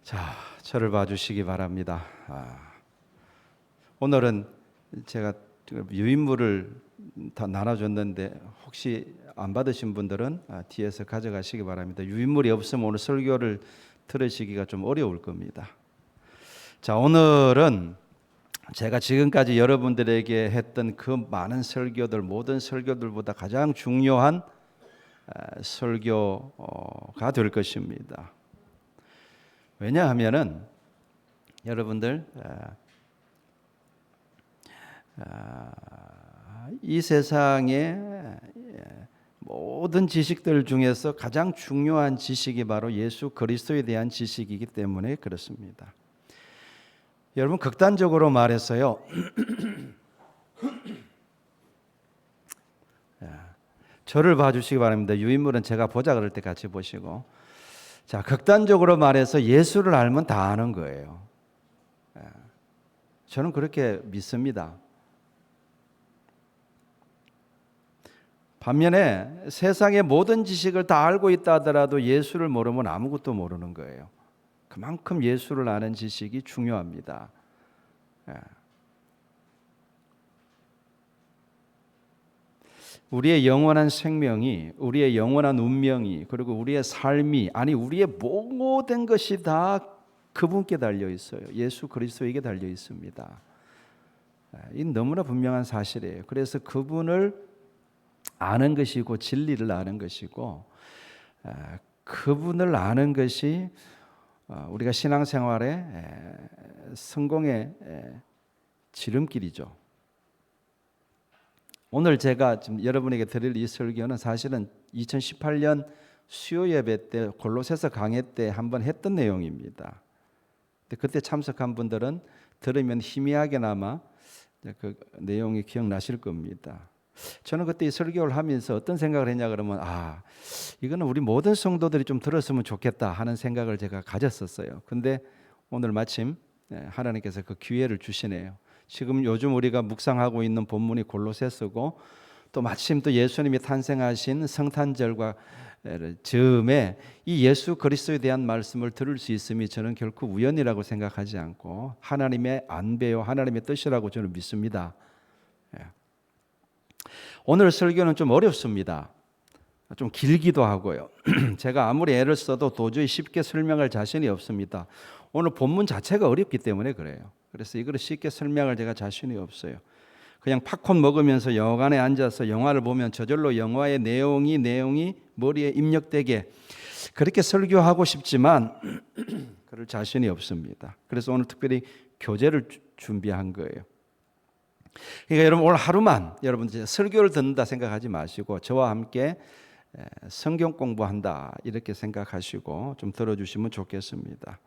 자, 저를 봐주시기 바랍니다. 오늘은 제가 유인물을 다 나눠줬는데 혹시 안 받으신 분들은 뒤에서 가져가시기 바랍니다. 유인물이 없으면 오늘 설교를 들으시기가 좀 어려울 겁니다. 자, 오늘은 제가 지금까지 여러분들에게 했던 그 많은 설교들, 모든 설교들보다 가장 중요한 설교가 될 것입니다. 왜냐하면은 여러분들 이 세상의 모든 지식들 중에서 가장 중요한 지식이 바로 예수 그리스도에 대한 지식이기 때문에 그렇습니다. 여러분, 극단적으로 말해서요, 저를 봐주시기 바랍니다. 유인물은 제가 보자 그럴 때 같이 보시고. 자, 극단적으로 말해서 예수를 알면 다 아는 거예요. 저는 그렇게 믿습니다. 반면에 세상의 모든 지식을 다 알고 있다 하더라도 예수를 모르면 아무것도 모르는 거예요. 그만큼 예수를 아는 지식이 중요합니다. 우리의 영원한 생명이, 우리의 영원한 운명이, 그리고 우리의 삶이, 아니 우리의 모든 것이 다 그분께 달려 있어요. 예수 그리스도에게 달려 있습니다. 이 너무나 분명한 사실이에요. 그래서 그분을 아는 것이고 진리를 아는 것이고 그분을 아는 것이 우리가 신앙생활의 성공의 지름길이죠. 오늘 제가 지금 여러분에게 드릴 이 설교는 사실은 2018년 수요 예배 때 골로새서 강해 때 한번 했던 내용입니다. 근데 그때 참석한 분들은 들으면 희미하게나마 그 내용이 기억나실 겁니다. 저는 그때 이 설교를 하면서 어떤 생각을 했냐 그러면 이거는 우리 모든 성도들이 좀 들었으면 좋겠다 하는 생각을 제가 가졌었어요. 근데 오늘 마침 하나님께서 그 기회를 주시네요. 지금 요즘 우리가 묵상하고 있는 본문이 골로새서고 또 마침 또 예수님이 탄생하신 성탄절과 즈음에 이 예수 그리스도에 대한 말씀을 들을 수 있음이 저는 결코 우연이라고 생각하지 않고 하나님의 안배요 하나님의 뜻이라고 저는 믿습니다. 오늘 설교는 좀 어렵습니다. 좀 길기도 하고요. 제가 아무리 애를 써도 도저히 쉽게 설명할 자신이 없습니다. 오늘 본문 자체가 어렵기 때문에 그래요. 그래서 이걸 쉽게 설명할 제가 자신이 없어요. 그냥 팝콘 먹으면서 영화관에 앉아서 영화를 보면 저절로 영화의 내용이 머리에 입력되게 그렇게 설교하고 싶지만 그럴 자신이 없습니다. 그래서 오늘 특별히 교재를 준비한 거예요. 그러니까 여러분 오늘 하루만 여러분 설교를 듣는다 생각하지 마시고 저와 함께 성경 공부한다 이렇게 생각하시고 좀 들어주시면 좋겠습니다.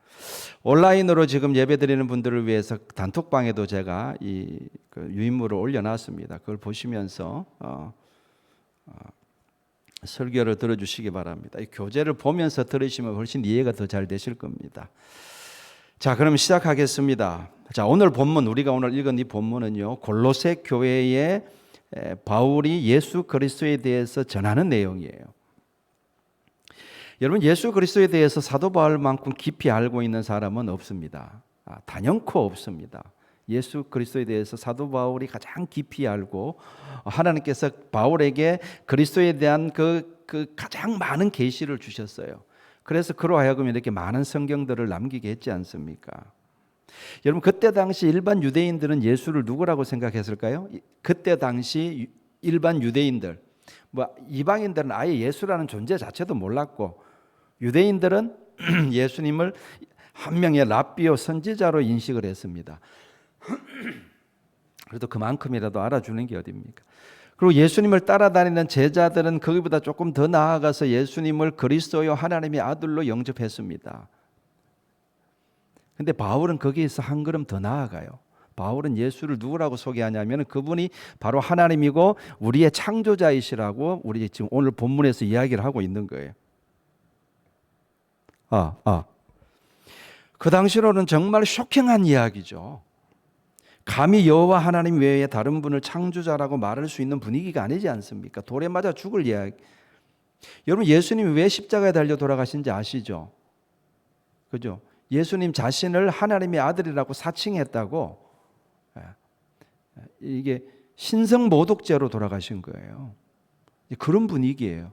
온라인으로 지금 예배드리는 분들을 위해서 단톡방에도 제가 이 유인물을 올려놨습니다. 그걸 보시면서 설교를 들어주시기 바랍니다. 이 교재를 보면서 들으시면 훨씬 이해가 더 잘 되실 겁니다. 자, 그럼 시작하겠습니다. 자, 오늘 본문 우리가 오늘 읽은 이 본문은요 골로새 교회의 바울이 예수 그리스도에 대해서 전하는 내용이에요. 여러분 예수 그리스도에 대해서 사도 바울만큼 깊이 알고 있는 사람은 없습니다. 단연코 없습니다. 예수 그리스도에 대해서 사도 바울이 가장 깊이 알고 하나님께서 바울에게 그리스도에 대한 그 가장 많은 계시를 주셨어요. 그래서 그로 하여금 이렇게 많은 성경들을 남기게 했지 않습니까? 여러분 그때 당시 일반 유대인들은 예수를 누구라고 생각했을까요? 그때 당시 일반 유대인들, 이방인들은 아예 예수라는 존재 자체도 몰랐고 유대인들은 예수님을 한 명의 랍비요 선지자로 인식을 했습니다. 그래도 그만큼이라도 알아주는 게 어딥니까? 그리고 예수님을 따라다니는 제자들은 거기보다 조금 더 나아가서 예수님을 그리스도요 하나님의 아들로 영접했습니다. 근데 바울은 거기에서 한 걸음 더 나아가요. 바울은 예수를 누구라고 소개하냐면 그분이 바로 하나님이고 우리의 창조자이시라고 우리 지금 오늘 본문에서 이야기를 하고 있는 거예요. 그 당시로는 정말 쇼킹한 이야기죠. 감히 여호와 하나님 외에 다른 분을 창조자라고 말할 수 있는 분위기가 아니지 않습니까? 돌에 맞아 죽을 이야기. 여러분 예수님이 왜 십자가에 달려 돌아가신지 아시죠? 그죠? 예수님 자신을 하나님의 아들이라고 사칭했다고. 이게 신성모독죄로 돌아가신 거예요. 그런 분위기예요.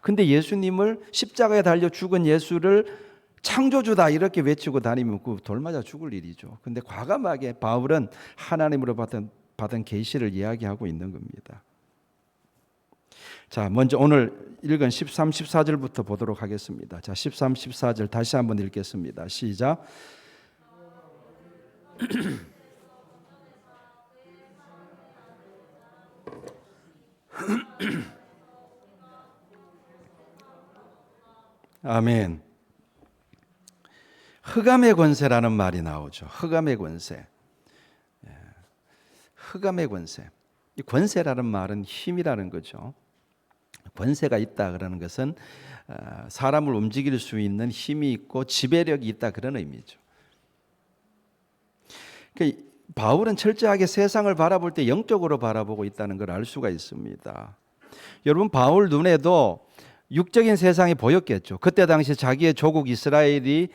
근데 예수님을 십자가에 달려 죽은 예수를 창조주다 이렇게 외치고 다니면 그 돌 맞아 죽을 일이죠. 근데 과감하게 바울은 하나님으로 받은 계시를 이야기하고 있는 겁니다. 자, 먼저 오늘 읽은 13, 14절부터 보도록 하겠습니다. 자, 13, 14절 다시 한번 읽겠습니다. 시작. 아멘. 흑암의 권세라는 말이 나오죠. 흑암의 권세. 흑암의 권세. 이 권세라는 말은 힘이라는 거죠. 권세가 있다 그러는 것은 사람을 움직일 수 있는 힘이 있고 지배력이 있다 그런 의미죠. 그러니까 바울은 철저하게 세상을 바라볼 때 영적으로 바라보고 있다는 걸 알 수가 있습니다. 여러분, 바울 눈에도 육적인 세상이 보였겠죠. 그때 당시 자기의 조국 이스라엘이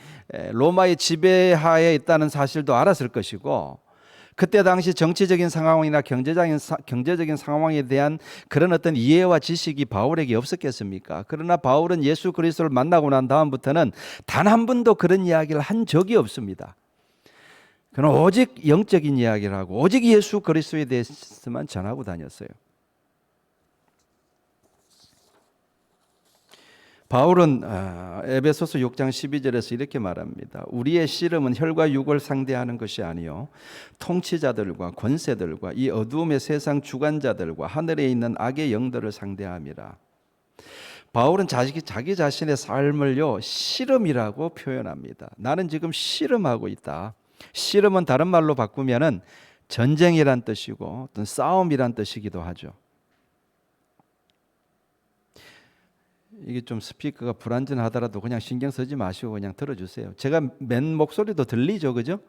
로마의 지배하에 있다는 사실도 알았을 것이고, 그때 당시 정치적인 상황이나 경제적인 상황에 대한 그런 어떤 이해와 지식이 바울에게 없었겠습니까? 그러나 바울은 예수 그리스도를 만나고 난 다음부터는 단 한 번도 그런 이야기를 한 적이 없습니다. 그는 오직 영적인 이야기를 하고 오직 예수 그리스도에 대해서만 전하고 다녔어요. 바울은 에베소서 6장 12절에서 이렇게 말합니다. 우리의 씨름은 혈과 육을 상대하는 것이 아니요 통치자들과 권세들과 이 어두움의 세상 주관자들과 하늘에 있는 악의 영들을 상대함이라. 바울은 자기 자신의 삶을요 씨름이라고 표현합니다. 나는 지금 씨름하고 있다. 씨름은 다른 말로 바꾸면은 전쟁이란 뜻이고 어떤 싸움이란 뜻이기도 하죠. 이게 좀 스피커가 불안전하더라도 그냥 신경 쓰지 마시고 그냥 들어주세요. 제가 맨 목소리도 들리죠, 그죠?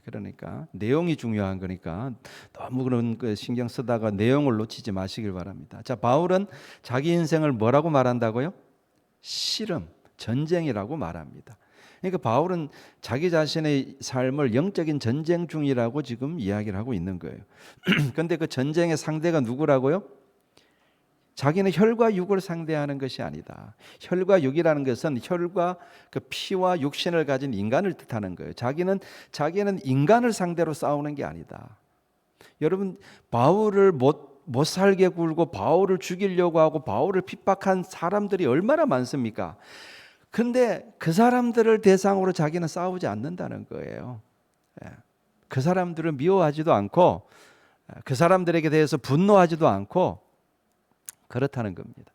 그러니까 내용이 중요한 거니까 너무 그런 거 신경 쓰다가 내용을 놓치지 마시길 바랍니다. 자, 바울은 자기 인생을 뭐라고 말한다고요? 씨름, 전쟁이라고 말합니다. 그러니까 바울은 자기 자신의 삶을 영적인 전쟁 중이라고 지금 이야기를 하고 있는 거예요. 그런데 그 전쟁의 상대가 누구라고요? 자기는 혈과 육을 상대하는 것이 아니다. 혈과 육이라는 것은 혈과 그 피와 육신을 가진 인간을 뜻하는 거예요. 자기는 인간을 상대로 싸우는 게 아니다. 여러분, 바울을 못 살게 굴고 바울을 죽이려고 하고 바울을 핍박한 사람들이 얼마나 많습니까? 근데 그 사람들을 대상으로 자기는 싸우지 않는다는 거예요. 그 사람들을 미워하지도 않고 그 사람들에게 대해서 분노하지도 않고 그렇다는 겁니다.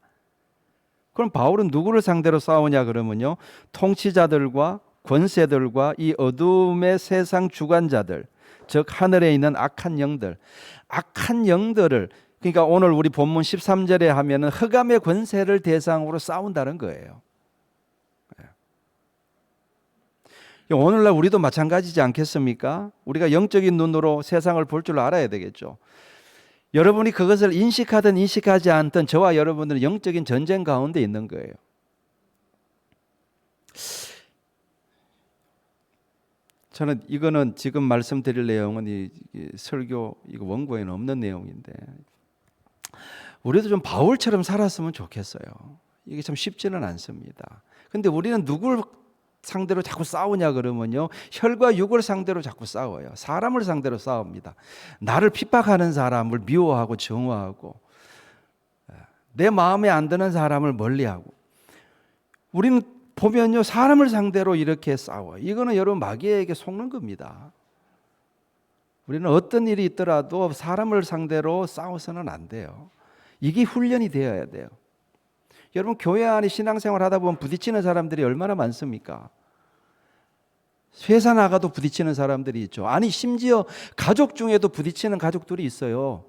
그럼 바울은 누구를 상대로 싸우냐 그러면요, 통치자들과 권세들과 이 어둠의 세상 주관자들, 즉 하늘에 있는 악한 영들을, 그러니까 오늘 우리 본문 13절에 하면은 흑암의 권세를 대상으로 싸운다는 거예요. 오늘날 우리도 마찬가지지 않겠습니까? 우리가 영적인 눈으로 세상을 볼 줄 알아야 되겠죠. 여러분이 그것을 인식하든 인식하지 않든 저와 여러분들은 영적인 전쟁 가운데 있는 거예요. 저는 이거는 지금 말씀드릴 내용은 이 설교 이거 원고에는 없는 내용인데 우리도 좀 바울처럼 살았으면 좋겠어요. 이게 참 쉽지는 않습니다. 근데 우리는 누굴 상대로 자꾸 싸우냐 그러면요, 혈과 육을 상대로 자꾸 싸워요. 사람을 상대로 싸웁니다. 나를 핍박하는 사람을 미워하고 정오하고 내 마음에 안 드는 사람을 멀리하고. 우리는 보면요, 사람을 상대로 이렇게 싸워요. 이거는 여러분 마귀에게 속는 겁니다. 우리는 어떤 일이 있더라도 사람을 상대로 싸워서는 안 돼요. 이게 훈련이 되어야 돼요. 여러분, 교회 안에 신앙생활 하다 보면 부딪히는 사람들이 얼마나 많습니까? 회사 나가도 부딪히는 사람들이 있죠. 아니, 심지어 가족 중에도 부딪히는 가족들이 있어요.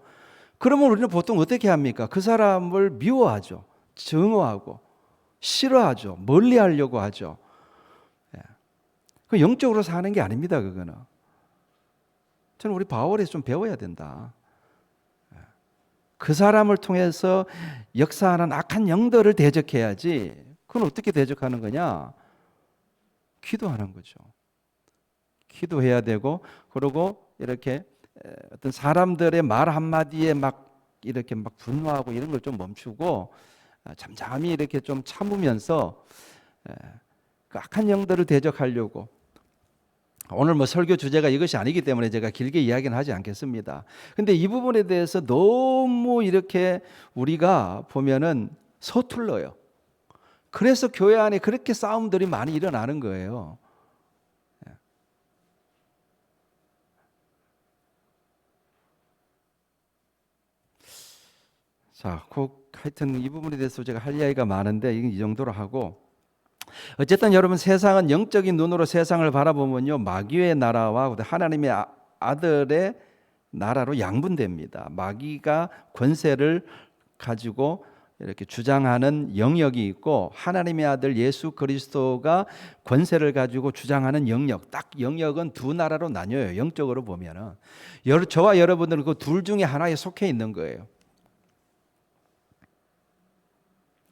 그러면 우리는 보통 어떻게 합니까? 그 사람을 미워하죠. 증오하고 싫어하죠. 멀리하려고 하죠. 그 영적으로 사는 게 아닙니다, 그거는. 저는 우리 바울에서 좀 배워야 된다. 그 사람을 통해서 역사하는 악한 영들을 대적해야지. 그건 어떻게 대적하는 거냐? 기도하는 거죠. 기도해야 되고, 그리고 이렇게 어떤 사람들의 말 한마디에 막 이렇게 막 분노하고 이런 걸 좀 멈추고 잠잠히 이렇게 좀 참으면서 그 악한 영들을 대적하려고. 오늘 뭐 설교 주제가 이것이 아니기 때문에 제가 길게 이야기는 하지 않겠습니다. 근데 이 부분에 대해서 너무 이렇게 우리가 보면은 서툴러요. 그래서 교회 안에 그렇게 싸움들이 많이 일어나는 거예요. 자, 하여튼 이 부분에 대해서 제가 할 이야기가 많은데 이건 이 정도로 하고, 어쨌든 여러분, 세상은 영적인 눈으로 세상을 바라보면요, 마귀의 나라와 하나님의 아들의 나라로 양분됩니다. 마귀가 권세를 가지고 이렇게 주장하는 영역이 있고, 하나님의 아들 예수 그리스도가 권세를 가지고 주장하는 영역, 딱 영역은 두 나라로 나뉘어요. 영적으로 보면은 저와 여러분들은 그 둘 중에 하나에 속해 있는 거예요.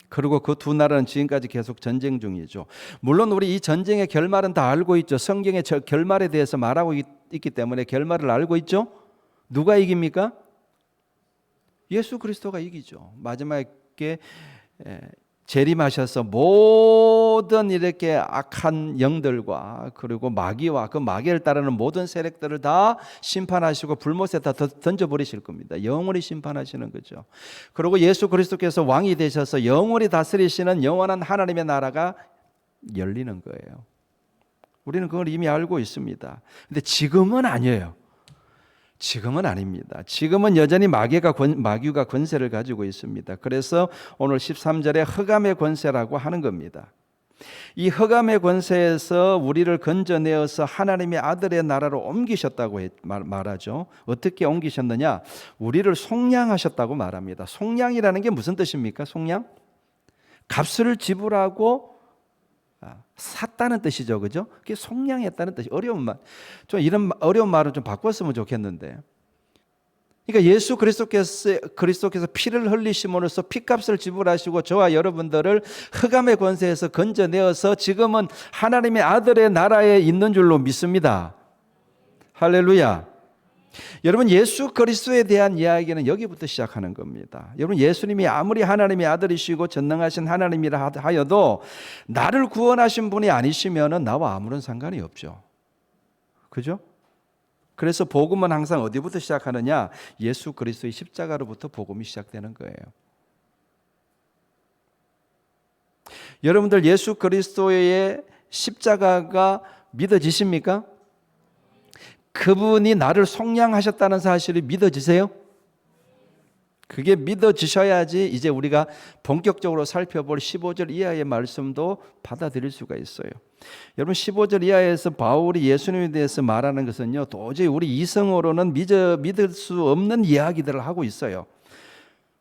그리고 그 두 나라는 지금까지 계속 전쟁 중이죠. 물론 우리 이 전쟁의 결말은 다 알고 있죠. 성경의 결말에 대해서 말하고 있기 때문에 결말을 알고 있죠. 누가 이깁니까? 예수 그리스도가 이기죠. 마지막에 재림하셔서 모든 이렇게 악한 영들과 그리고 마귀와 그 마귀를 따르는 모든 세력들을 다 심판하시고 불못에 다 던져버리실 겁니다. 영원히 심판하시는 거죠. 그리고 예수 그리스도께서 왕이 되셔서 영원히 다스리시는 영원한 하나님의 나라가 열리는 거예요. 우리는 그걸 이미 알고 있습니다. 근데 지금은 아니에요. 지금은 아닙니다. 지금은 여전히 마귀가 권세를 가지고 있습니다. 그래서 오늘 13절에 흑암의 권세라고 하는 겁니다. 이 흑암의 권세에서 우리를 건져내어서 하나님의 아들의 나라로 옮기셨다고 말하죠. 어떻게 옮기셨느냐? 우리를 속량하셨다고 말합니다. 속량이라는 게 무슨 뜻입니까? 속량? 값을 지불하고 샀다는 뜻이죠, 그죠? 그게 속량했다는 뜻이. 어려운 말, 좀 이런 어려운 말은 좀 바꿨으면 좋겠는데. 그러니까 예수 그리스도께서 피를 흘리심으로써 피값을 지불하시고 저와 여러분들을 흑암의 권세에서 건져내어서 지금은 하나님의 아들의 나라에 있는 줄로 믿습니다. 할렐루야. 여러분, 예수 그리스도에 대한 이야기는 여기부터 시작하는 겁니다. 여러분, 예수님이 아무리 하나님의 아들이시고 전능하신 하나님이라 하여도 나를 구원하신 분이 아니시면 나와 아무런 상관이 없죠. 그죠? 그래서 복음은 항상 어디부터 시작하느냐? 예수 그리스도의 십자가로부터 복음이 시작되는 거예요. 여러분들, 예수 그리스도의 십자가가 믿어지십니까? 그분이 나를 속량하셨다는 사실이 믿어지세요? 그게 믿어지셔야지 이제 우리가 본격적으로 살펴볼 15절 이하의 말씀도 받아들일 수가 있어요. 여러분, 15절 이하에서 바울이 예수님에 대해서 말하는 것은요, 도저히 우리 이성으로는 믿을 수 없는 이야기들을 하고 있어요.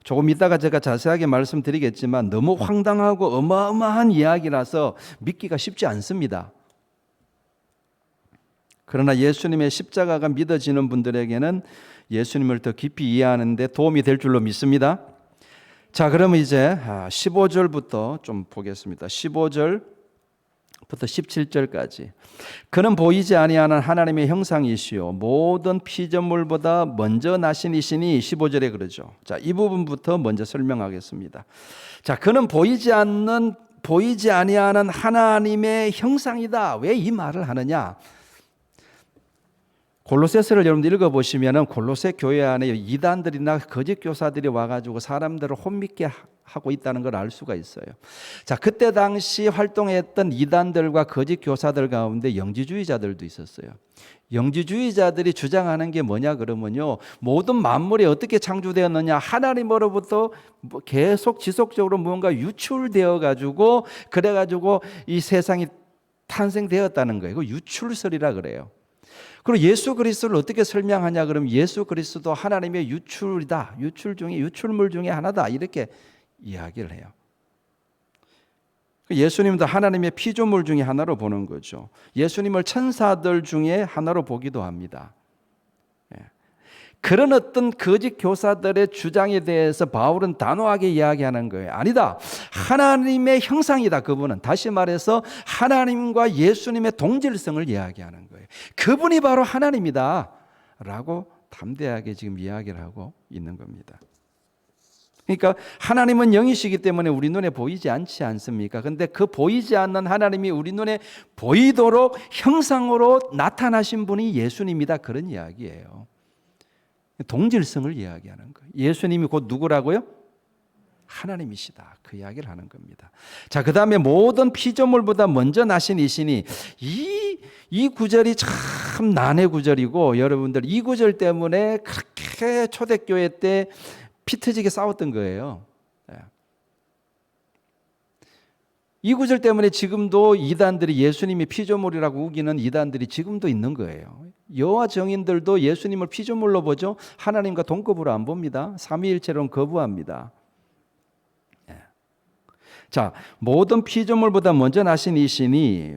조금 이따가 제가 자세하게 말씀드리겠지만 너무 황당하고 어마어마한 이야기라서 믿기가 쉽지 않습니다. 그러나 예수님의 십자가가 믿어지는 분들에게는 예수님을 더 깊이 이해하는 데 도움이 될 줄로 믿습니다. 자, 그러면 이제 15절부터 좀 보겠습니다. 15절부터 17절까지. 그는 보이지 아니하는 하나님의 형상이시요 모든 피조물보다 먼저 나신 이시니 15절에 그러죠. 자, 이 부분부터 먼저 설명하겠습니다. 자, 그는 보이지 아니하는 하나님의 형상이다. 왜 이 말을 하느냐? 골로새서를 여러분들 읽어보시면 골로새 교회 안에 이단들이나 거짓 교사들이 와가지고 사람들을 혼미게 하고 있다는 걸 알 수가 있어요. 자, 그때 당시 활동했던 이단들과 거짓 교사들 가운데 영지주의자들도 있었어요. 영지주의자들이 주장하는 게 뭐냐 그러면요, 모든 만물이 어떻게 창조되었느냐, 하나님으로부터 계속 지속적으로 무언가 유출되어 가지고 그래가지고 이 세상이 탄생되었다는 거예요. 그 유출설이라 그래요. 그리고 예수 그리스도를 어떻게 설명하냐 그러면 예수 그리스도 하나님의 유출이다. 유출물 중에 하나다. 이렇게 이야기를 해요. 예수님도 하나님의 피조물 중에 하나로 보는 거죠. 예수님을 천사들 중에 하나로 보기도 합니다. 그런 어떤 거짓 교사들의 주장에 대해서 바울은 단호하게 이야기하는 거예요. 아니다. 하나님의 형상이다. 그분은. 다시 말해서 하나님과 예수님의 동질성을 이야기하는 거예요. 그분이 바로 하나님이다. 라고 담대하게 지금 이야기를 하고 있는 겁니다. 그러니까 하나님은 영이시기 때문에 우리 눈에 보이지 않지 않습니까? 그런데 그 보이지 않는 하나님이 우리 눈에 보이도록 형상으로 나타나신 분이 예수님이다. 그런 이야기예요. 동질성을 이야기하는 거예요. 예수님이 곧 누구라고요? 하나님이시다. 그 이야기를 하는 겁니다. 자, 그 다음에 모든 피조물보다 먼저 나신 이시니 이 구절이 참 난해 구절이고 여러분들 이 구절 때문에 그렇게 초대교회 때 피 터지게 싸웠던 거예요. 이 구절 때문에 지금도 이단들이 예수님이 피조물이라고 우기는 이단들이 지금도 있는 거예요. 여호와 정인들도 예수님을 피조물로 보죠. 하나님과 동급으로 안 봅니다. 삼위일체로는 거부합니다. 자, 모든 피조물보다 먼저 나신 이시니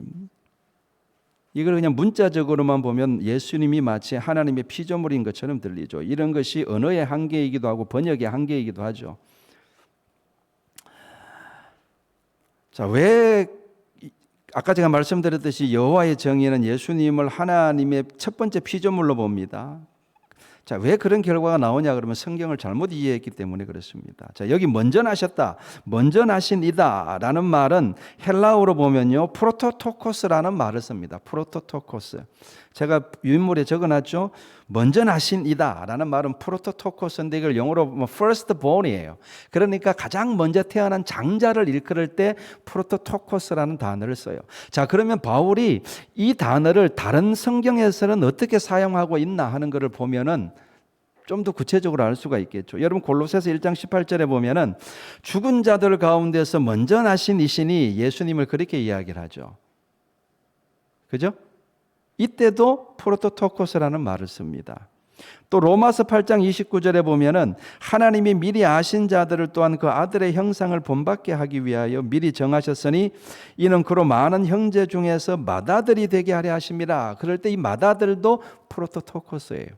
이걸 그냥 문자적으로만 보면 예수님이 마치 하나님의 피조물인 것처럼 들리죠. 이런 것이 언어의 한계이기도 하고 번역의 한계이기도 하죠. 자, 왜 아까 제가 말씀드렸듯이 여호와의 정의는 예수님을 하나님의 첫 번째 피조물로 봅니다. 자, 왜 그런 결과가 나오냐 그러면 성경을 잘못 이해했기 때문에 그렇습니다. 자, 여기 먼저 나셨다, 먼저 나신 이다라는 말은 헬라어로 보면요 프로토토코스라는 말을 씁니다. 프로토토코스. 제가 유인물에 적어놨죠. 먼저 나신 이다라는 말은 프로토토코스인데 이걸 영어로 보면 firstborn이에요. 그러니까 가장 먼저 태어난 장자를 일컬을 때 프로토토코스라는 단어를 써요. 자, 그러면 바울이 이 단어를 다른 성경에서는 어떻게 사용하고 있나 하는 것을 보면은 좀 더 구체적으로 알 수가 있겠죠. 여러분 골로새서 1장 18절에 보면은 죽은 자들 가운데서 먼저 나신 이신이 예수님을 그렇게 이야기를 하죠. 그죠? 이때도 프로토토코스라는 말을 씁니다. 또 로마서 8장 29절에 보면은 하나님이 미리 아신 자들을 또한 그 아들의 형상을 본받게 하기 위하여 미리 정하셨으니 이는 그로 많은 형제 중에서 맏아들이 되게 하려 하심이라. 그럴 때 이 맏아들도 프로토토코스예요.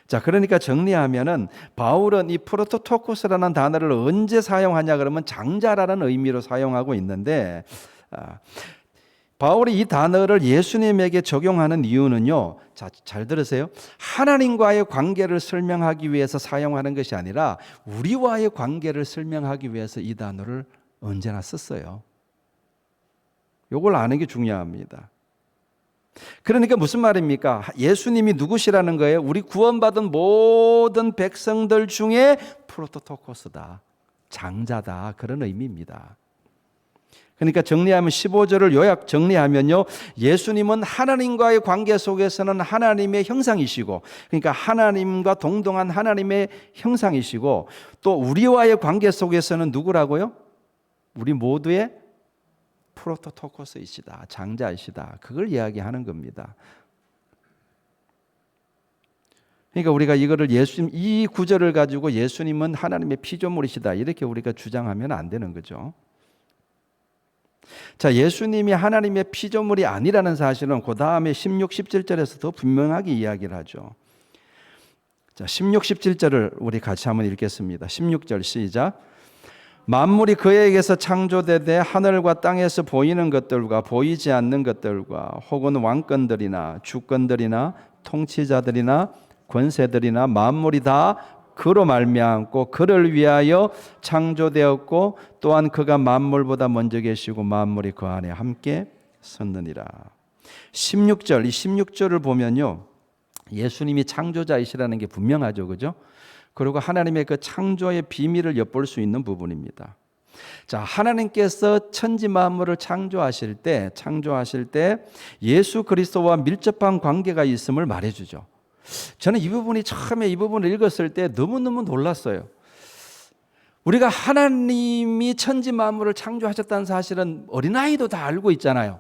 자, 그러니까 정리하면은 바울은 이 프로토토코스라는 단어를 언제 사용하냐 그러면 장자라는 의미로 사용하고 있는데 바울이 이 단어를 예수님에게 적용하는 이유는요. 자, 잘 들으세요. 하나님과의 관계를 설명하기 위해서 사용하는 것이 아니라 우리와의 관계를 설명하기 위해서 이 단어를 언제나 썼어요. 이걸 아는 게 중요합니다. 그러니까 무슨 말입니까? 예수님이 누구시라는 거예요? 우리 구원받은 모든 백성들 중에 프로토토코스다. 장자다. 그런 의미입니다. 그러니까 정리하면 15절을 요약 정리하면요. 예수님은 하나님과의 관계 속에서는 하나님의 형상이시고 그러니까 하나님과 동등한 하나님의 형상이시고 또 우리와의 관계 속에서는 누구라고요? 우리 모두의 프로토토코스이시다. 장자이시다. 그걸 이야기하는 겁니다. 그러니까 우리가 이거를 예수님 이 구절을 가지고 예수님은 하나님의 피조물이시다. 이렇게 우리가 주장하면 안 되는 거죠. 자, 예수님이 하나님의 피조물이 아니라는 사실은 그 다음에 16, 17절에서 더 분명하게 이야기를 하죠. 자, 16, 17절을 우리 같이 한번 읽겠습니다. 16절 시작. 만물이 그에게서 창조되되 하늘과 땅에서 보이는 것들과 보이지 않는 것들과 혹은 왕권들이나 주권들이나 통치자들이나 권세들이나 만물이 다 그로 말미암고 그를 위하여 창조되었고 또한 그가 만물보다 먼저 계시고 만물이 그 안에 함께 섰느니라. 16절, 이 16절을 보면요 예수님이 창조자이시라는 게 분명하죠. 그죠? 그리고 하나님의 그 창조의 비밀을 엿볼 수 있는 부분입니다. 자, 하나님께서 천지 만물을 창조하실 때 예수 그리스도와 밀접한 관계가 있음을 말해주죠. 저는 이 부분이 처음에 이 부분을 읽었을 때 너무너무 놀랐어요. 우리가 하나님이 천지 만물을 창조하셨다는 사실은 어린아이도 다 알고 있잖아요.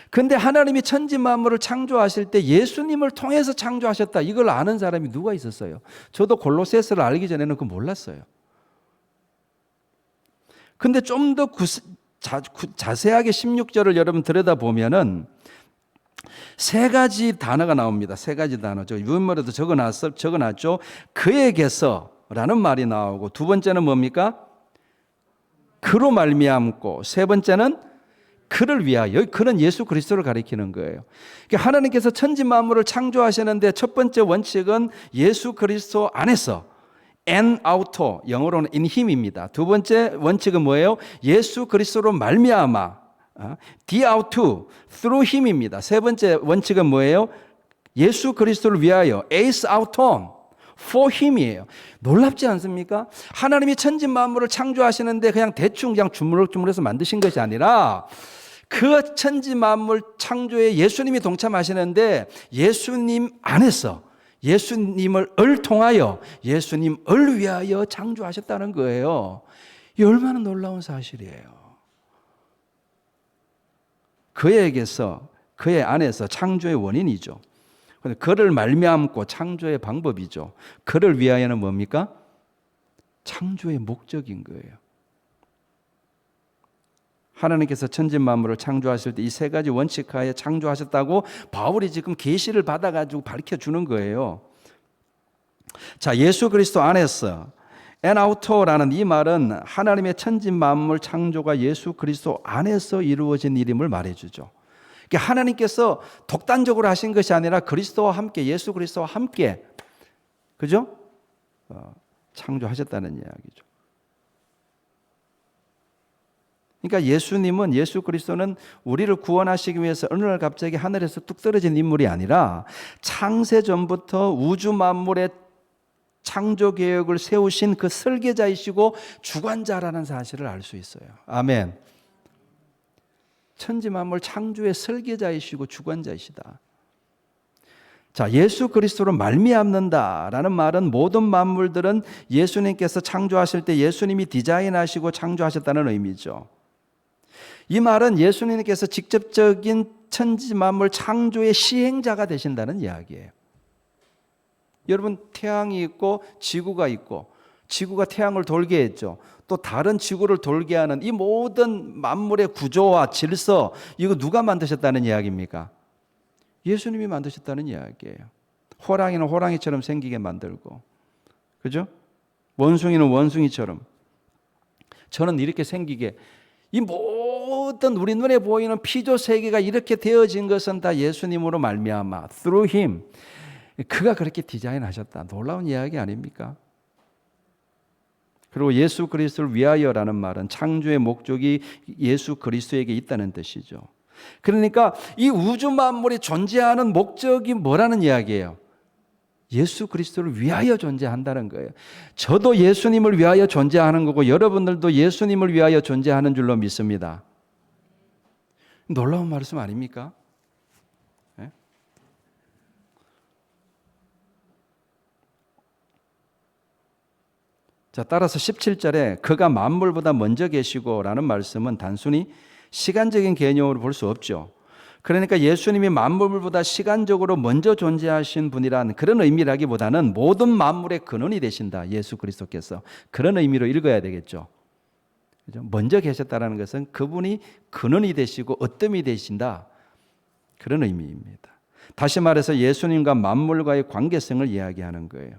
근데 하나님이 천지 만물을 창조하실 때 예수님을 통해서 창조하셨다. 이걸 아는 사람이 누가 있었어요? 저도 골로새서를 알기 전에는 그거 몰랐어요. 근데 좀 더 자세하게 16절을 여러분 들여다보면은 세 가지 단어가 나옵니다. 세 가지 단어. 저 유인물에도 적어놨죠. 그에게서라는 말이 나오고, 두 번째는 뭡니까? 그로 말미암고, 세 번째는 그를 위하여. 그는 예수 그리스도를 가리키는 거예요. 그러니까 하나님께서 천지 만물을 창조하시는데 첫 번째 원칙은 예수 그리스도 안에서, and outer, 영어로는 in him입니다. 두 번째 원칙은 뭐예요? 예수 그리스도로 말미암아, the out, through him입니다. 세 번째 원칙은 뭐예요? 예수 그리스도를 위하여, as out on, for him이에요. 놀랍지 않습니까? 하나님이 천지 만물을 창조하시는데 그냥 대충 그냥 주물럭주물해서 만드신 것이 아니라, 그 천지 만물 창조에 예수님이 동참하시는데 예수님 안에서, 예수님을 통하여, 예수님을 위하여 창조하셨다는 거예요. 이 얼마나 놀라운 사실이에요. 그에게서, 그의 안에서 창조의 원인이죠. 그런데 그를 말미암고 창조의 방법이죠. 그를 위하여는 뭡니까? 창조의 목적인 거예요. 하나님께서 천지 만물을 창조하실 때 이 세 가지 원칙 하에 창조하셨다고 바울이 지금 계시를 받아가지고 밝혀주는 거예요. 자, 예수 그리스도 안에서, and out라는 이 말은 하나님의 천지 만물 창조가 예수 그리스도 안에서 이루어진 일임을 말해주죠. 그러니까 하나님께서 독단적으로 하신 것이 아니라 그리스도와 함께, 예수 그리스도와 함께, 그죠? 창조하셨다는 이야기죠. 그러니까 예수님은, 예수 그리스도는 우리를 구원하시기 위해서 어느 날 갑자기 하늘에서 뚝 떨어진 인물이 아니라 창세 전부터 우주 만물의 창조 계획을 세우신 그 설계자이시고 주관자라는 사실을 알 수 있어요. 아멘. 천지 만물 창조의 설계자이시고 주관자이시다. 자, 예수 그리스도로 말미암는다라는 말은 모든 만물들은 예수님께서 창조하실 때 예수님이 디자인하시고 창조하셨다는 의미죠. 이 말은 예수님께서 직접적인 천지 만물 창조의 시행자가 되신다는 이야기예요. 여러분, 태양이 있고 지구가 있고, 지구가 태양을 돌게 했죠. 또 다른 지구를 돌게 하는 이 모든 만물의 구조와 질서, 이거 누가 만드셨다는 이야기입니까? 예수님이 만드셨다는 이야기예요. 호랑이는 호랑이처럼 생기게 만들고, 그죠? 원숭이는 원숭이처럼, 저는 이렇게 생기게, 이 모든 우리 눈에 보이는 피조 세계가 이렇게 되어진 것은 다 예수님으로 말미암아, through him. 그가 그렇게 디자인하셨다. 놀라운 이야기 아닙니까? 그리고 예수 그리스도를 위하여라는 말은 창조의 목적이 예수 그리스도에게 있다는 뜻이죠. 그러니까 이 우주 만물이 존재하는 목적이 뭐라는 이야기예요? 예수 그리스도를 위하여 존재한다는 거예요. 저도 예수님을 위하여 존재하는 거고 여러분들도 예수님을 위하여 존재하는 줄로 믿습니다. 놀라운 말씀 아닙니까? 네? 자, 따라서 17절에 그가 만물보다 먼저 계시고 라는 말씀은 단순히 시간적인 개념으로 볼 수 없죠. 그러니까 예수님이 만물보다 시간적으로 먼저 존재하신 분이란 그런 의미라기보다는 모든 만물의 근원이 되신다. 예수 그리스도께서. 그런 의미로 읽어야 되겠죠. 그죠? 먼저 계셨다는 것은 그분이 근원이 되시고 어뜸이 되신다. 그런 의미입니다. 다시 말해서 예수님과 만물과의 관계성을 이야기하는 거예요.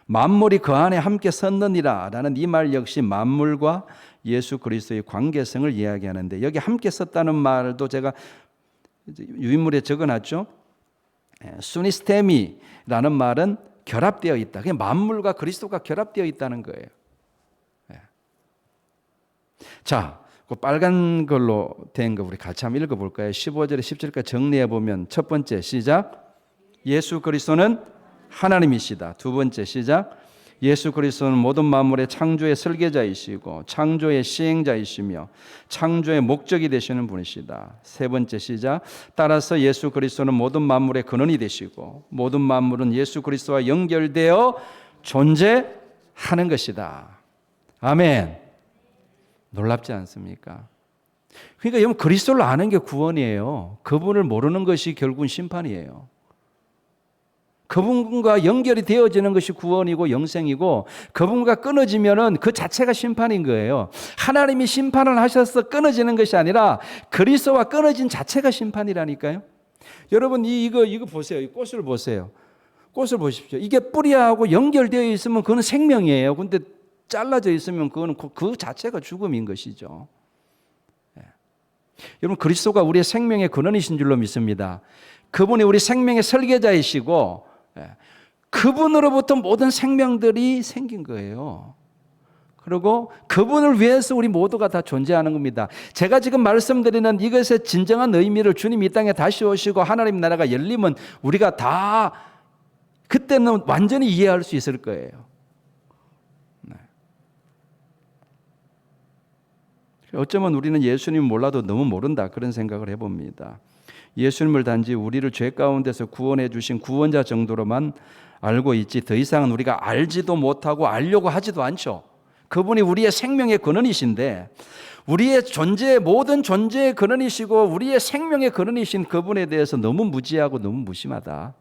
만물이 그 안에 함께 섰느니라 라는 이 말 역시 만물과 예수 그리스도의 관계성을 이야기하는데, 여기 함께 섰다는 말도 제가 유인물에 적어놨죠. 수니스테미라는 말은 결합되어 있다. 그냥 만물과 그리스도가 결합되어 있다는 거예요. 자, 그 빨간 걸로 된 거 우리 같이 한번 읽어볼까요? 15절에 17절까지 정리해 보면, 첫 번째 시작. 예수 그리스도는 하나님이시다. 두 번째 시작. 예수 그리스도는 모든 만물의 창조의 설계자이시고 창조의 시행자이시며 창조의 목적이 되시는 분이시다. 세 번째 시작. 따라서 예수 그리스도는 모든 만물의 근원이 되시고 모든 만물은 예수 그리스도와 연결되어 존재하는 것이다. 아멘. 놀랍지 않습니까? 그러니까 여러분, 그리스도를 아는 게 구원이에요. 그분을 모르는 것이 결국은 심판이에요. 그분과 연결이 되어지는 것이 구원이고 영생이고, 그분과 끊어지면은 그 자체가 심판인 거예요. 하나님이 심판을 하셔서 끊어지는 것이 아니라 그리스도와 끊어진 자체가 심판이라니까요. 여러분 이거 보세요. 이 꽃을 보세요. 꽃을 보십시오. 이게 뿌리하고 연결되어 있으면 그건 생명이에요. 근데 잘라져 있으면 그거는 그 자체가 죽음인 것이죠. 예. 여러분 그리스도가 우리의 생명의 근원이신 줄로 믿습니다. 그분이 우리 생명의 설계자이시고 그분으로부터 모든 생명들이 생긴 거예요. 그리고 그분을 위해서 우리 모두가 다 존재하는 겁니다. 제가 지금 말씀드리는 이것의 진정한 의미를 주님이 이 땅에 다시 오시고 하나님 나라가 열리면 우리가 다 그때는 완전히 이해할 수 있을 거예요. 네. 어쩌면 우리는 예수님을 몰라도 너무 모른다 그런 생각을 해봅니다. 예수님을 단지 우리를 죄 가운데서 구원해 주신 구원자 정도로만 알고 있지 더 이상은 우리가 알지도 못하고 알려고 하지도 않죠. 그분이 우리의 생명의 근원이신데 우리의 존재의 모든 존재의 근원이시고 우리의 생명의 근원이신 그분에 대해서 너무 무지하고 너무 무심하다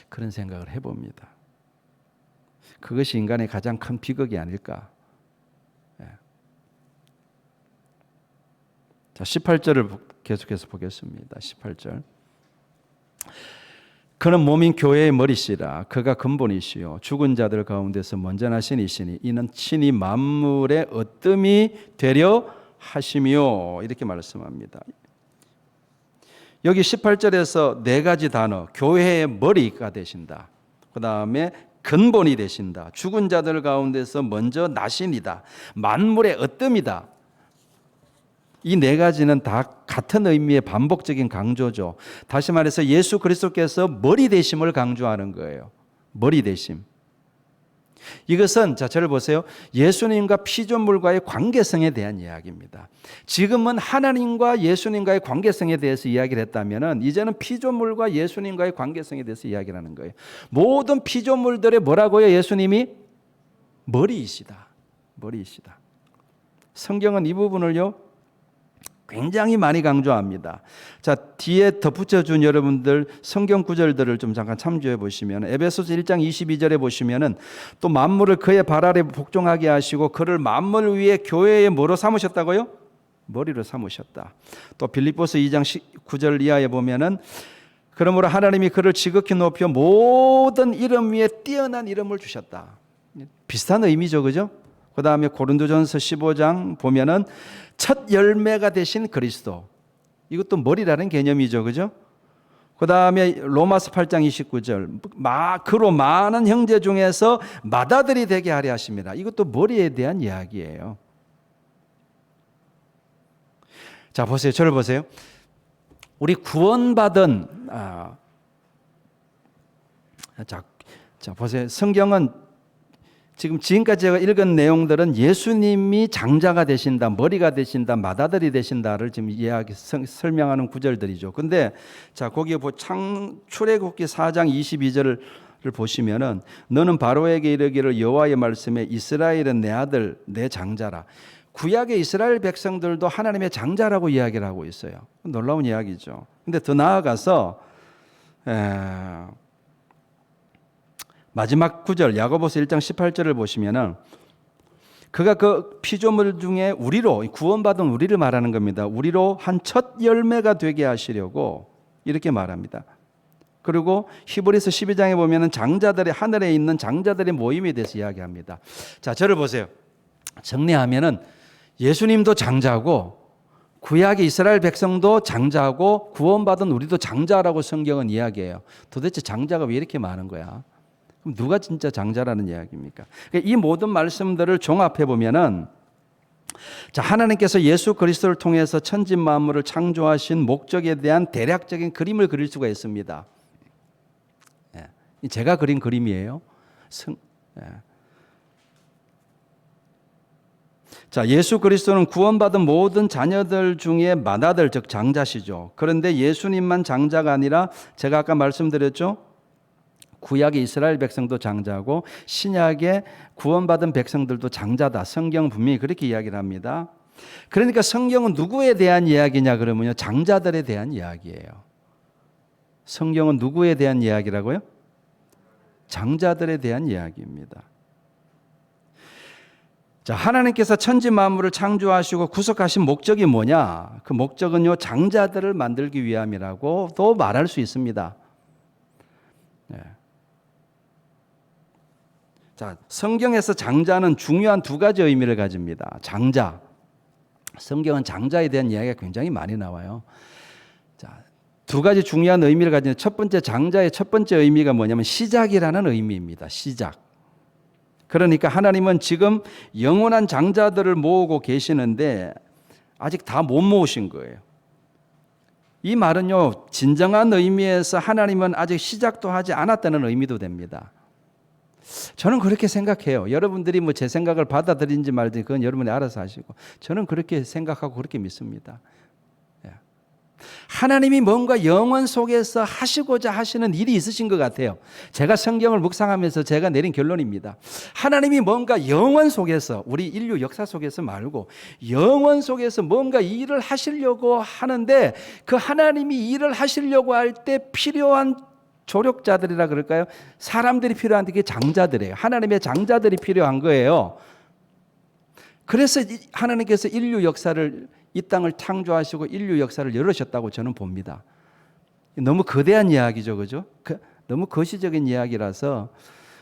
그런 생각을 해봅니다. 그것이 인간의 가장 큰 비극이 아닐까. 자, 18절을 계속해서 보겠습니다. 18절. 그는 몸인 교회의 머리시라. 그가 근본이시요 죽은 자들 가운데서 먼저 나신 이시니 이는 친히 만물의 으뜸이 되려 하시며 이렇게 말씀합니다. 여기 18절에서 네 가지 단어 교회의 머리가 되신다. 그 다음에 근본이 되신다. 죽은 자들 가운데서 먼저 나신이다. 만물의 으뜸이다. 이 네 가지는 다 같은 의미의 반복적인 강조죠. 다시 말해서 예수 그리스도께서 머리 되심을 강조하는 거예요. 머리 되심. 이것은 자 저를 보세요. 예수님과 피조물과의 관계성에 대한 이야기입니다. 지금은 하나님과 예수님과의 관계성에 대해서 이야기를 했다면 이제는 피조물과 예수님과의 관계성에 대해서 이야기를 하는 거예요. 모든 피조물들의 뭐라고요? 예수님이 머리이시다. 머리이시다. 성경은 이 부분을요 굉장히 많이 강조합니다. 자, 뒤에 덧붙여 준 여러분들 성경 구절들을 좀 잠깐 참조해 보시면 에베소서 1장 22절에 보시면은 또 만물을 그의 발 아래 복종하게 하시고 그를 만물 위에 교회의 뭐로 삼으셨다고요? 머리로 삼으셨다. 또 빌립보서 2장 19절 이하에 보면은 그러므로 하나님이 그를 지극히 높여 모든 이름 위에 뛰어난 이름을 주셨다. 비슷한 의미죠. 그죠? 그 다음에 고린도전서 15장 보면은 첫 열매가 되신 그리스도. 이것도 머리라는 개념이죠. 그죠? 그 다음에 로마서 8장 29절. 그로 많은 형제 중에서 맏아들이 되게 하려 하십니다. 이것도 머리에 대한 이야기예요. 자, 보세요. 저를 보세요. 우리 구원받은, 자, 보세요. 성경은 지금까지 제가 읽은 내용들은 예수님이 장자가 되신다, 머리가 되신다, 맏아들이 되신다를 지금 설명하는 구절들이죠. 근데 자, 거기에 출애굽기 4장 22절을 보시면은 너는 바로에게 이르기를 여호와의 말씀에 이스라엘은 내 아들, 내 장자라. 구약의 이스라엘 백성들도 하나님의 장자라고 이야기를 하고 있어요. 놀라운 이야기죠. 근데 더 나아가서 마지막 구절 야고보서 1장 18절을 보시면은 그가 그 피조물 중에 우리로 구원받은 우리를 말하는 겁니다. 우리로 한 첫 열매가 되게 하시려고 이렇게 말합니다. 그리고 히브리서 12장에 보면은 장자들의 하늘에 있는 장자들의 모임에 대해서 이야기합니다. 자, 저를 보세요. 정리하면은 예수님도 장자고 구약의 이스라엘 백성도 장자고 구원받은 우리도 장자라고 성경은 이야기해요. 도대체 장자가 왜 이렇게 많은 거야? 그럼 누가 진짜 장자라는 이야기입니까? 이 모든 말씀들을 종합해 보면은 자, 하나님께서 예수 그리스도를 통해서 천지 만물을 창조하신 목적에 대한 대략적인 그림을 그릴 수가 있습니다. 제가 그린 그림이에요. 자, 예수 그리스도는 구원받은 모든 자녀들 중에 맏아들 즉 장자시죠. 그런데 예수님만 장자가 아니라 제가 아까 말씀드렸죠. 구약의 이스라엘 백성도 장자고 신약의 구원받은 백성들도 장자다. 성경 분명히 그렇게 이야기를 합니다. 그러니까 성경은 누구에 대한 이야기냐 그러면요. 장자들에 대한 이야기예요. 성경은 누구에 대한 이야기라고요? 장자들에 대한 이야기입니다. 자, 하나님께서 천지 만물을 창조하시고 구속하신 목적이 뭐냐? 그 목적은요, 장자들을 만들기 위함이라고 또 말할 수 있습니다. 네. 자, 성경에서 장자는 중요한 두 가지 의미를 가집니다. 장자. 성경은 장자에 대한 이야기가 굉장히 많이 나와요. 자, 두 가지 중요한 의미를 가지는 첫 번째 장자의 첫 번째 의미가 뭐냐면 시작이라는 의미입니다. 시작. 그러니까 하나님은 지금 영원한 장자들을 모으고 계시는데 아직 다 못 모으신 거예요. 이 말은요, 진정한 의미에서 하나님은 아직 시작도 하지 않았다는 의미도 됩니다. 저는 그렇게 생각해요. 여러분들이 뭐 제 생각을 받아들인지 말든지 그건 여러분이 알아서 하시고, 저는 그렇게 생각하고 그렇게 믿습니다. 하나님이 뭔가 영원 속에서 하시고자 하시는 일이 있으신 것 같아요. 제가 성경을 묵상하면서 제가 내린 결론입니다. 하나님이 뭔가 영원 속에서, 우리 인류 역사 속에서 말고 영원 속에서 뭔가 일을 하시려고 하는데, 그 하나님이 일을 하시려고 할 때 필요한 조력자들이라 그럴까요? 사람들이 필요한데 그게 장자들이에요. 하나님의 장자들이 필요한 거예요. 그래서 하나님께서 인류 역사를, 이 땅을 창조하시고 인류 역사를 열으셨다고 저는 봅니다. 너무 거대한 이야기죠, 그죠? 너무 거시적인 이야기라서.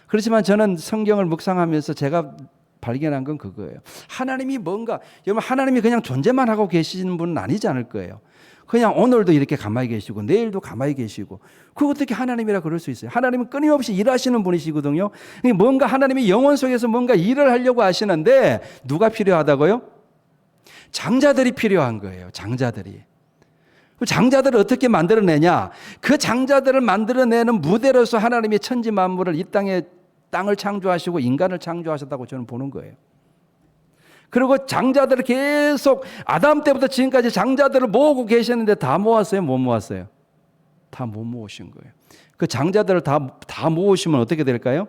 그렇지만 저는 성경을 묵상하면서 제가 발견한 건 그거예요. 하나님이 뭔가, 여러분, 하나님이 그냥 존재만 하고 계시는 분은 아니지 않을 거예요. 그냥 오늘도 이렇게 가만히 계시고 내일도 가만히 계시고, 그거 어떻게 하나님이라 그럴 수 있어요? 하나님은 끊임없이 일하시는 분이시거든요. 뭔가 하나님이 영원 속에서 뭔가 일을 하려고 하시는데 누가 필요하다고요? 장자들이 필요한 거예요. 장자들이. 장자들을 어떻게 만들어내냐? 그 장자들을 만들어내는 무대로서 하나님이 천지 만물을, 이 땅을 창조하시고 인간을 창조하셨다고 저는 보는 거예요. 그리고 장자들을 계속 아담 때부터 지금까지 장자들을 모으고 계셨는데 다 모았어요? 못 모았어요? 다 못 모으신 거예요. 그 장자들을 다 모으시면 어떻게 될까요?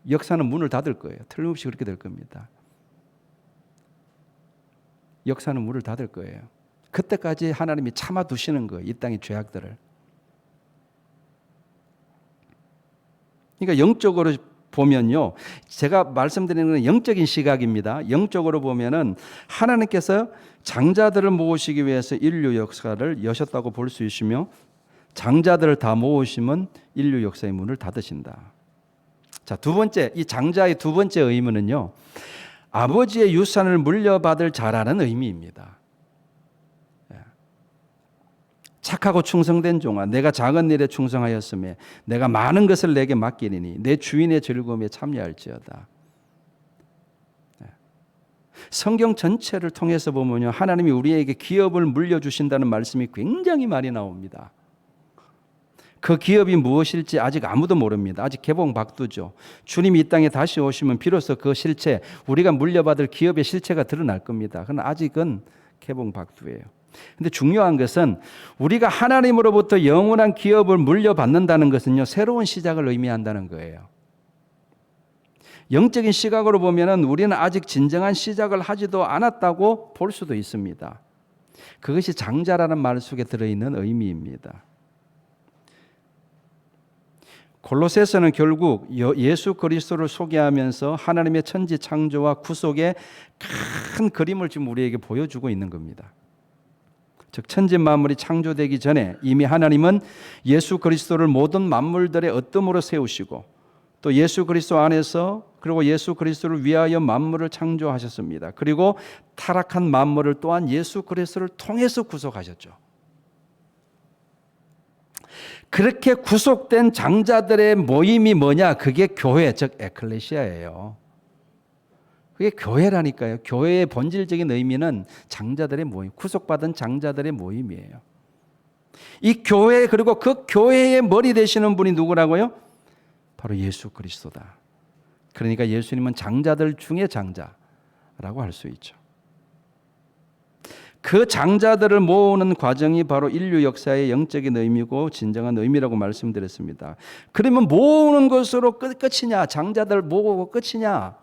역사는 문을 닫을 거예요. 틀림없이 그렇게 될 겁니다. 역사는 문을 닫을 거예요. 그때까지 하나님이 참아두시는 거예요. 이 땅의 죄악들을. 그러니까 영적으로 보면요, 제가 말씀드리는 건 영적인 시각입니다. 영적으로 보면은 하나님께서 장자들을 모으시기 위해서 인류 역사를 여셨다고 볼 수 있으며, 장자들을 다 모으시면 인류 역사의 문을 닫으신다. 자, 두 번째, 이 장자의 두 번째 의미는요, 아버지의 유산을 물려받을 자라는 의미입니다. 착하고 충성된 종아, 내가 작은 일에 충성하였음에 내가 많은 것을 내게 맡기리니 내 주인의 즐거움에 참여할지어다. 성경 전체를 통해서 보면요, 하나님이 우리에게 기업을 물려주신다는 말씀이 굉장히 많이 나옵니다. 그 기업이 무엇일지 아직 아무도 모릅니다. 아직 개봉박두죠. 주님이 이 땅에 다시 오시면 비로소 그 실체, 우리가 물려받을 기업의 실체가 드러날 겁니다. 그러나 아직은 개봉박두예요. 근데 중요한 것은 우리가 하나님으로부터 영원한 기업을 물려받는다는 것은요, 새로운 시작을 의미한다는 거예요. 영적인 시각으로 보면은 우리는 아직 진정한 시작을 하지도 않았다고 볼 수도 있습니다. 그것이 장자라는 말 속에 들어있는 의미입니다. 골로새서는 결국 예수 그리스도를 소개하면서 하나님의 천지 창조와 구속의 큰 그림을 지금 우리에게 보여주고 있는 겁니다. 즉 천지 만물이 창조되기 전에 이미 하나님은 예수 그리스도를 모든 만물들의 어뜸으로 세우시고, 또 예수 그리스도 안에서, 그리고 예수 그리스도를 위하여 만물을 창조하셨습니다. 그리고 타락한 만물을 또한 예수 그리스도를 통해서 구속하셨죠. 그렇게 구속된 장자들의 모임이 뭐냐? 그게 교회, 즉 에클레시아예요. 그게 교회라니까요. 교회의 본질적인 의미는 장자들의 모임, 구속받은 장자들의 모임이에요. 이 교회, 그리고 그 교회의 머리 되시는 분이 누구라고요? 바로 예수 그리스도다. 그러니까 예수님은 장자들 중에 장자라고 할 수 있죠. 그 장자들을 모으는 과정이 바로 인류 역사의 영적인 의미고 진정한 의미라고 말씀드렸습니다. 그러면 모으는 것으로 끝이냐? 장자들 모으고 끝이냐?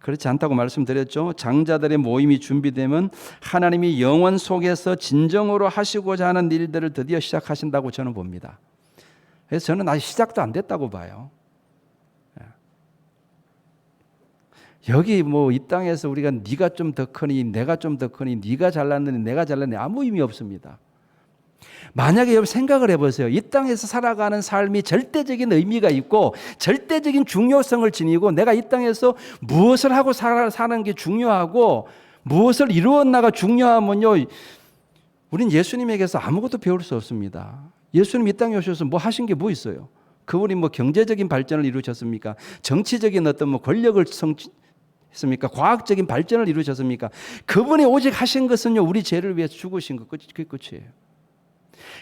그렇지 않다고 말씀드렸죠. 장자들의 모임이 준비되면 하나님이 영원 속에서 진정으로 하시고자 하는 일들을 드디어 시작하신다고 저는 봅니다. 그래서 저는 아직 시작도 안 됐다고 봐요. 여기 뭐 이 땅에서 우리가 네가 좀 더 크니 내가 좀 더 크니 네가 잘났느니 내가 잘났느니 아무 의미 없습니다. 만약에 여러분 생각을 해보세요. 이 땅에서 살아가는 삶이 절대적인 의미가 있고 절대적인 중요성을 지니고 내가 이 땅에서 무엇을 하고 사는 게 중요하고 무엇을 이루었나가 중요하면요, 우린 예수님에게서 아무것도 배울 수 없습니다. 예수님 이 땅에 오셔서 뭐 하신 게 뭐 있어요? 그분이 뭐 경제적인 발전을 이루셨습니까? 정치적인 어떤 뭐 권력을 성취했습니까? 과학적인 발전을 이루셨습니까? 그분이 오직 하신 것은요, 우리 죄를 위해 죽으신 것, 그게 끝이에요.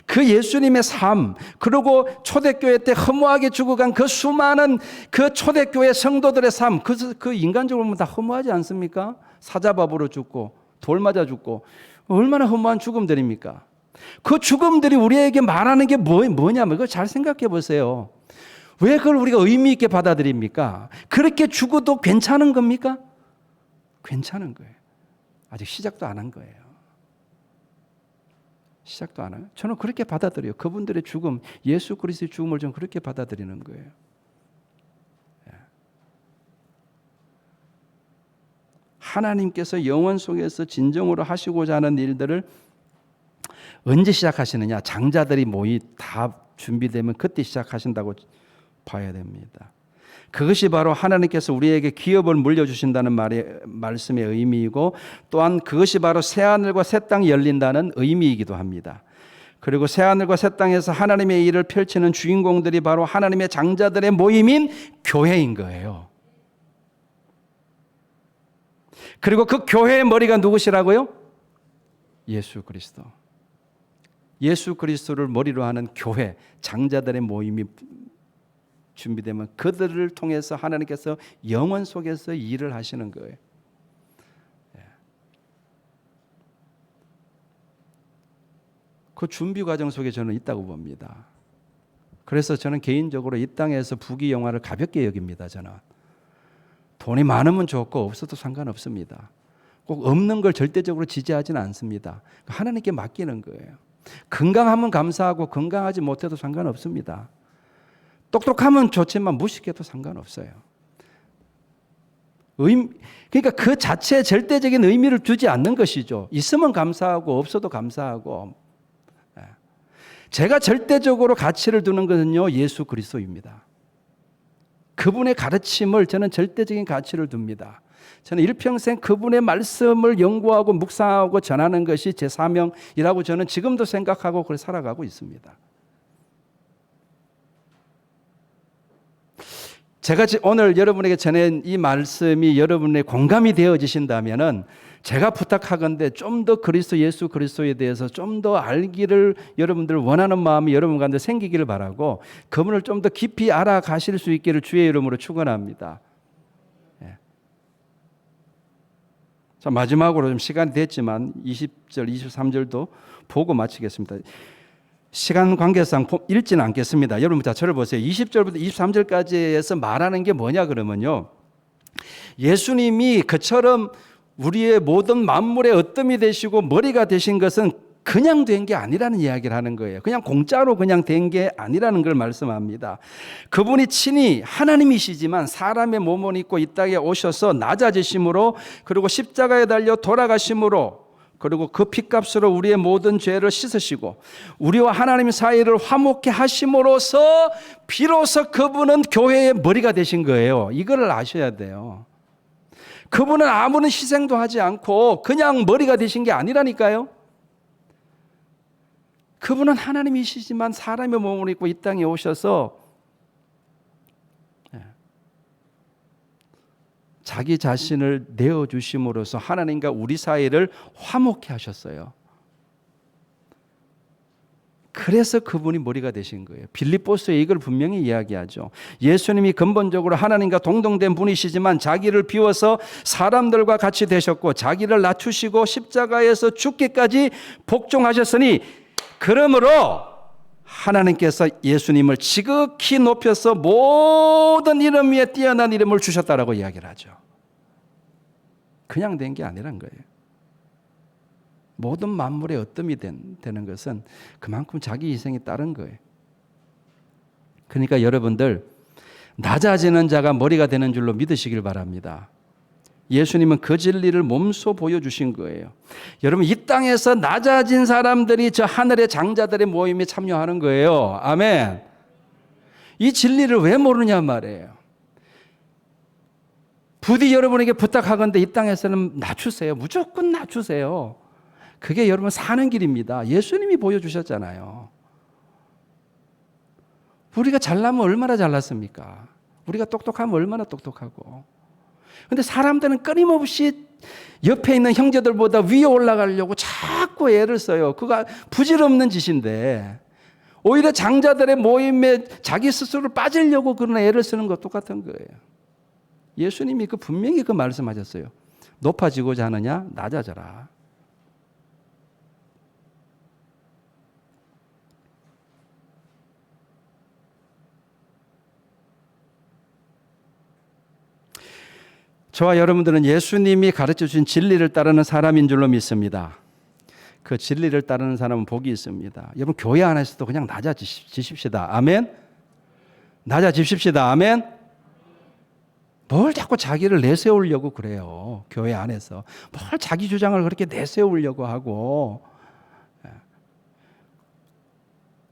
그 예수님의 삶, 그리고 초대교회 때 허무하게 죽어간 그 수많은 그 초대교회 성도들의 삶, 그 인간적으로 보면 다 허무하지 않습니까? 사자밥으로 죽고 돌 맞아 죽고 얼마나 허무한 죽음들입니까? 그 죽음들이 우리에게 말하는 게 뭐냐면 그거 잘 생각해 보세요. 왜 그걸 우리가 의미 있게 받아들입니까? 그렇게 죽어도 괜찮은 겁니까? 괜찮은 거예요. 아직 시작도 안 한 거예요. 시작도 안 해요. 저는 그렇게 받아들여요. 그분들의 죽음, 예수 그리스도의 죽음을 저는 그렇게 받아들이는 거예요. 하나님께서 영원 속에서 진정으로 하시고자 하는 일들을 언제 시작하시느냐? 장자들이 모이 다 준비되면 그때 시작하신다고 봐야 됩니다. 그것이 바로 하나님께서 우리에게 기업을 물려주신다는 말씀의 의미이고 또한 그것이 바로 새하늘과 새 땅이 열린다는 의미이기도 합니다. 그리고 새하늘과 새 땅에서 하나님의 일을 펼치는 주인공들이 바로 하나님의 장자들의 모임인 교회인 거예요. 그리고 그 교회의 머리가 누구시라고요? 예수 그리스도. 예수 그리스도를 머리로 하는 교회, 장자들의 모임이 준비되면 그들을 통해서 하나님께서 영원 속에서 일을 하시는 거예요. 그 준비 과정 속에 저는 있다고 봅니다. 그래서 저는 개인적으로 이 땅에서 부귀영화를 가볍게 여깁니다. 저는 돈이 많으면 좋고 없어도 상관없습니다. 꼭 없는 걸 절대적으로 지지하지는 않습니다. 하나님께 맡기는 거예요. 건강하면 감사하고 건강하지 못해도 상관없습니다. 똑똑하면 좋지만 무식해도 상관없어요. 그러니까 그 자체에 절대적인 의미를 두지 않는 것이죠. 있으면 감사하고 없어도 감사하고. 제가 절대적으로 가치를 두는 것은요, 예수 그리스도입니다. 그분의 가르침을 저는 절대적인 가치를 둡니다. 저는 일평생 그분의 말씀을 연구하고 묵상하고 전하는 것이 제 사명이라고 저는 지금도 생각하고 그렇게 살아가고 있습니다. 제가 오늘 여러분에게 전한 이 말씀이 여러분의 공감이 되어지신다면은 제가 부탁하건대 좀 더 그리스도 예수 그리스도에 대해서 좀 더 알기를 여러분들 원하는 마음이 여러분 가운데 생기기를 바라고 그분을 좀 더 깊이 알아가실 수 있기를 주의 이름으로 축원합니다. 자, 마지막으로 좀 시간이 됐지만 20절, 23절도 보고 마치겠습니다. 시간 관계상 읽지는 않겠습니다. 여러분 자 저를 보세요. 20절부터 23절까지에서 말하는 게 뭐냐 그러면요. 예수님이 그처럼 우리의 모든 만물의 어뜸이 되시고 머리가 되신 것은 그냥 된 게 아니라는 이야기를 하는 거예요. 그냥 공짜로 그냥 된 게 아니라는 걸 말씀합니다. 그분이 친히 하나님이시지만 사람의 몸을 입고 이 땅에 오셔서 낮아지심으로 그리고 십자가에 달려 돌아가심으로 그리고 그 핏값으로 우리의 모든 죄를 씻으시고 우리와 하나님 사이를 화목케 하심으로써 비로소 그분은 교회의 머리가 되신 거예요. 이거를 아셔야 돼요. 그분은 아무런 희생도 하지 않고 그냥 머리가 되신 게 아니라니까요. 그분은 하나님이시지만 사람의 몸을 입고 이 땅에 오셔서 자기 자신을 내어주심으로써 하나님과 우리 사이를 화목케 하셨어요. 그래서 그분이 머리가 되신 거예요. 빌립보서에 이걸 분명히 이야기하죠. 예수님이 근본적으로 하나님과 동등된 분이시지만 자기를 비워서 사람들과 같이 되셨고 자기를 낮추시고 십자가에서 죽기까지 복종하셨으니 그러므로 하나님께서 예수님을 지극히 높여서 모든 이름 위에 뛰어난 이름을 주셨다라고 이야기를 하죠. 그냥 된 게 아니란 거예요. 모든 만물의 어뜸이 되는 것은 그만큼 자기 희생이 따른 거예요. 그러니까 여러분들 낮아지는 자가 머리가 되는 줄로 믿으시길 바랍니다. 예수님은 그 진리를 몸소 보여주신 거예요. 여러분, 이 땅에서 낮아진 사람들이 저 하늘의 장자들의 모임에 참여하는 거예요. 아멘. 이 진리를 왜 모르냐 말이에요. 부디 여러분에게 부탁하건대 이 땅에서는 낮추세요. 무조건 낮추세요. 그게 여러분 사는 길입니다. 예수님이 보여주셨잖아요. 우리가 잘나면 얼마나 잘났습니까? 우리가 똑똑하면 얼마나 똑똑하고. 근데 사람들은 끊임없이 옆에 있는 형제들보다 위에 올라가려고 자꾸 애를 써요. 그거 부질없는 짓인데 오히려 장자들의 모임에 자기 스스로를 빠지려고 그런 애를 쓰는 것 똑같은 거예요. 예수님이 분명히 그 말씀하셨어요. 높아지고자 하느냐? 낮아져라. 저와 여러분들은 예수님이 가르쳐 주신 진리를 따르는 사람인 줄로 믿습니다. 그 진리를 따르는 사람은 복이 있습니다. 여러분, 교회 안에서도 그냥 낮아지십시다. 아멘. 낮아지십시다. 아멘. 뭘 자꾸 자기를 내세우려고 그래요. 교회 안에서 뭘 자기 주장을 그렇게 내세우려고 하고.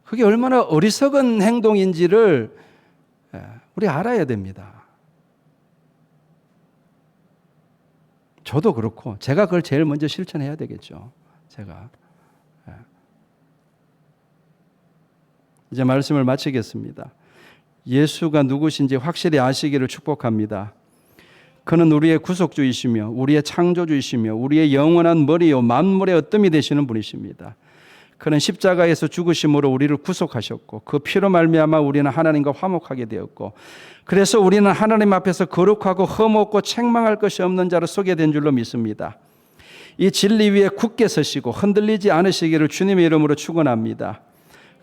그게 얼마나 어리석은 행동인지를 우리 알아야 됩니다. 저도 그렇고 제가 그걸 제일 먼저 실천해야 되겠죠. 제가. 이제 말씀을 마치겠습니다. 예수가 누구신지 확실히 아시기를 축복합니다. 그는 우리의 구속주이시며 우리의 창조주이시며 우리의 영원한 머리요 만물의 어뜸이 되시는 분이십니다. 그는 십자가에서 죽으심으로 우리를 구속하셨고 그 피로 말미암아 우리는 하나님과 화목하게 되었고 그래서 우리는 하나님 앞에서 거룩하고 흠없고 책망할 것이 없는 자로 소개된 줄로 믿습니다. 이 진리 위에 굳게 서시고 흔들리지 않으시기를 주님의 이름으로 축원합니다.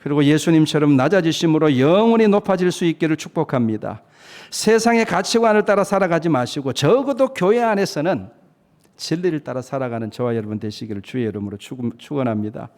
그리고 예수님처럼 낮아지심으로 영원히 높아질 수 있기를 축복합니다. 세상의 가치관을 따라 살아가지 마시고 적어도 교회 안에서는 진리를 따라 살아가는 저와 여러분 되시기를 주의 이름으로 축원합니다.